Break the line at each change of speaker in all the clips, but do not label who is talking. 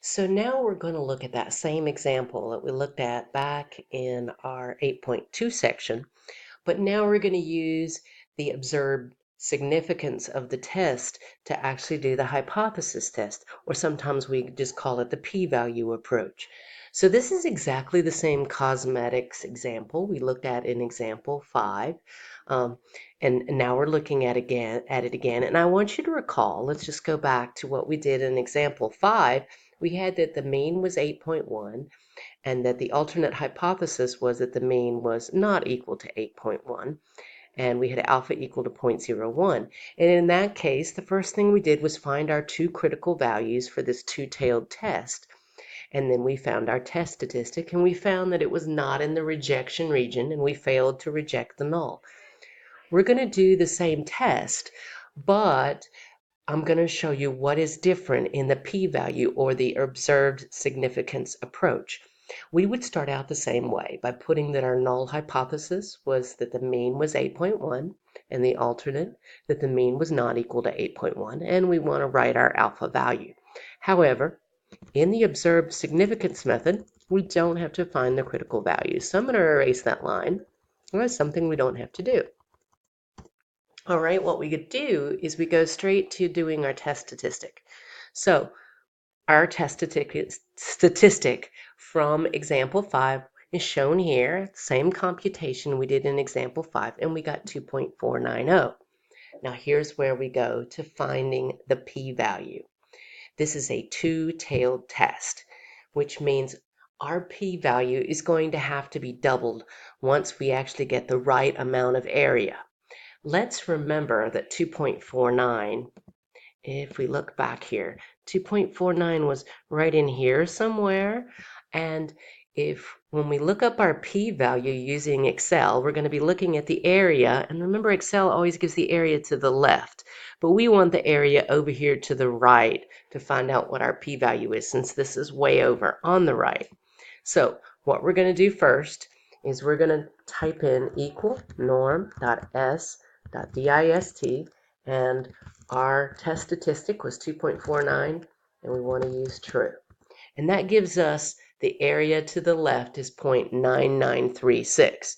So now we're going to look at that same example that we looked at back in our 8.2 section, but now we're going to use the observed significance of the test to actually do the hypothesis test, or sometimes we just call it the p-value approach. So this is exactly the same cosmetics example we looked at in example 5. And now we're looking at it again. And I want you to recall, let's just go back to what we did in example 5. We had that the mean was 8.1 and that the alternate hypothesis was that the mean was not equal to 8.1, and we had alpha equal to 0.01. And in that case, the first thing we did was find our two critical values for this two-tailed test. And then we found our test statistic, and we found that it was not in the rejection region, and we failed to reject the null. We're going to do the same test, but I'm going to show you what is different in the p-value or the observed significance approach. We would start out the same way by putting that our null hypothesis was that the mean was 8.1 and the alternate that the mean was not equal to 8.1, and we want to write our alpha value. However, in the observed significance method, we don't have to find the critical values. So I'm going to erase that line. That's something we don't have to do. All right, what we could do is we go straight to doing our test statistic. So our test statistic from example 5 is shown here, same computation we did in example 5, and we got 2.490. Now here's where we go to finding the p-value. This is a two-tailed test, which means our p-value is going to have to be doubled once we actually get the right amount of area. Let's remember that 2.49, if we look back here, 2.49 was right in here somewhere. And when we look up our p-value using Excel, we're going to be looking at the area. And remember, Excel always gives the area to the left, but we want the area over here to the right to find out what our p-value is, since this is way over on the right. So what we're going to do first is we're going to type in equal norm.s.dist, and our test statistic was 2.49, and we want to use true. And that gives us the area to the left is 0.9936.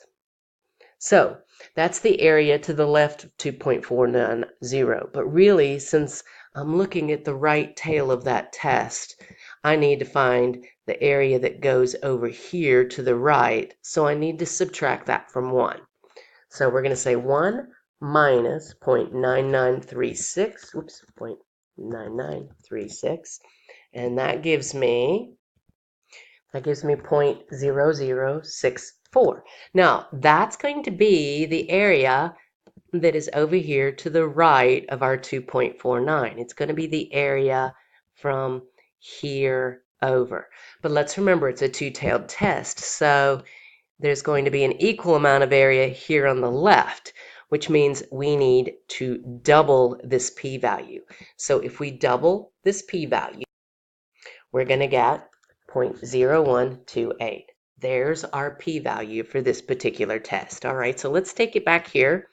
So that's the area to the left of 2.490. But really, since I'm looking at the right tail of that test, I need to find the area that goes over here to the right. So I need to subtract that from 1. So we're going to say 1 minus 0.9936, oops, 0.9936, and that gives me 0.0064. Now, that's going to be the area that is over here to the right of our 2.49. It's going to be the area from here over. But let's remember, it's a two-tailed test, so there's going to be an equal amount of area here on the left, which means we need to double this p-value. So if we double this p-value, we're going to get 0.0128. There's our p-value for this particular test. All right, so let's take it back here.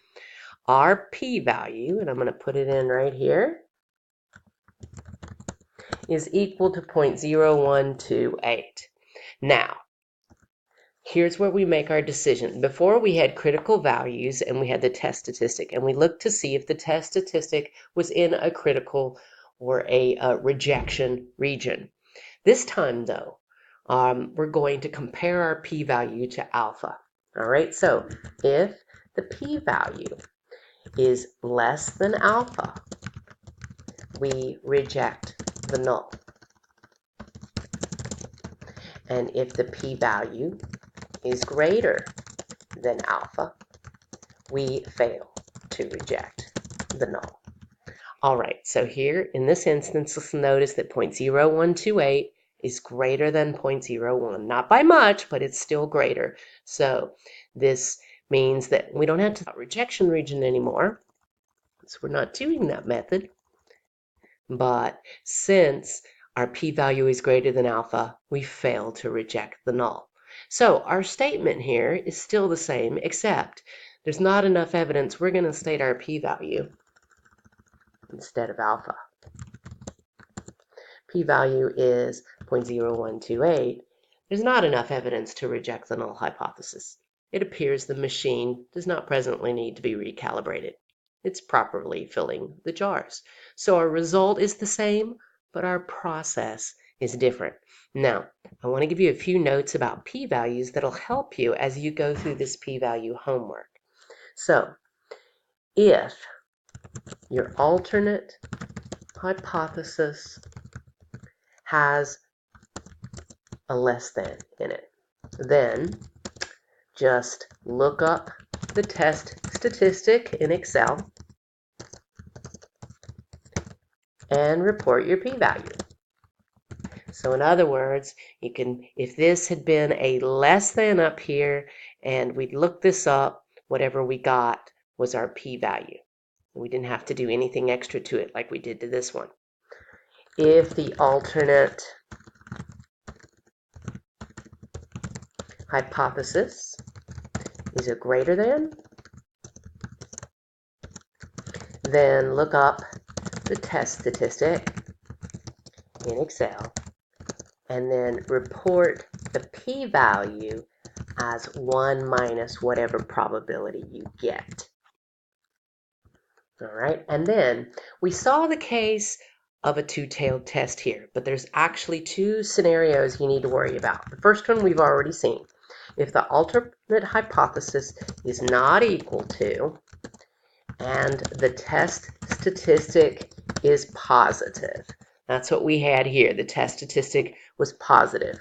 Our p-value, and I'm going to put it in right here, is equal to 0.0128. Now, here's where we make our decision. Before, we had critical values and we had the test statistic, and we looked to see if the test statistic was in a critical or a rejection region. This time, though, we're going to compare our p-value to alpha. All right, so if the p-value is less than alpha, we reject the null. And if the p-value is greater than alpha, we fail to reject the null. All right, so here in this instance, let's notice that 0.0128 is greater than 0.01. Not by much, but it's still greater. So this means that we don't have to rejection region anymore. So we're not doing that method. But since our p-value is greater than alpha, we fail to reject the null. So our statement here is still the same, except there's not enough evidence. We're going to state our p-value instead of alpha. P-value is 0.0128, there's not enough evidence to reject the null hypothesis. It appears the machine does not presently need to be recalibrated. It's properly filling the jars. So our result is the same, but our process is different. Now, I want to give you a few notes about p-values that'll help you as you go through this p-value homework. So, if your alternate hypothesis has a less than in it, then just look up the test statistic in Excel and report your p-value. So in other words, you can, if this had been a less than up here and we'd look this up, whatever we got was our p-value. We didn't have to do anything extra to it like we did to this one. If the alternate hypothesis is a greater than, then look up the test statistic in Excel and then report the p-value as 1 minus whatever probability you get. All right, and then we saw the case of a two-tailed test here, but there's actually two scenarios you need to worry about. The first one we've already seen. If the alternate hypothesis is not equal to, and the test statistic is positive. That's what we had here. The test statistic was positive.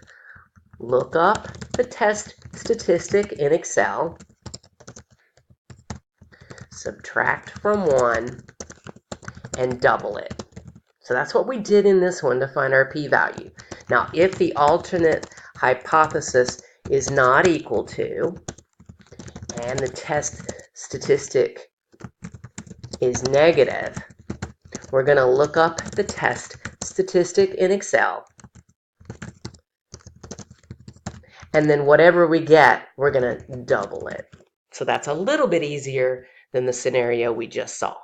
Look up the test statistic in Excel, subtract from 1, and double it. So that's what we did in this one to find our p-value. Now, if the alternate hypothesis is not equal to, and the test statistic is negative, we're going to look up the test statistic in Excel, and then whatever we get, we're going to double it. So that's a little bit easier than the scenario we just saw.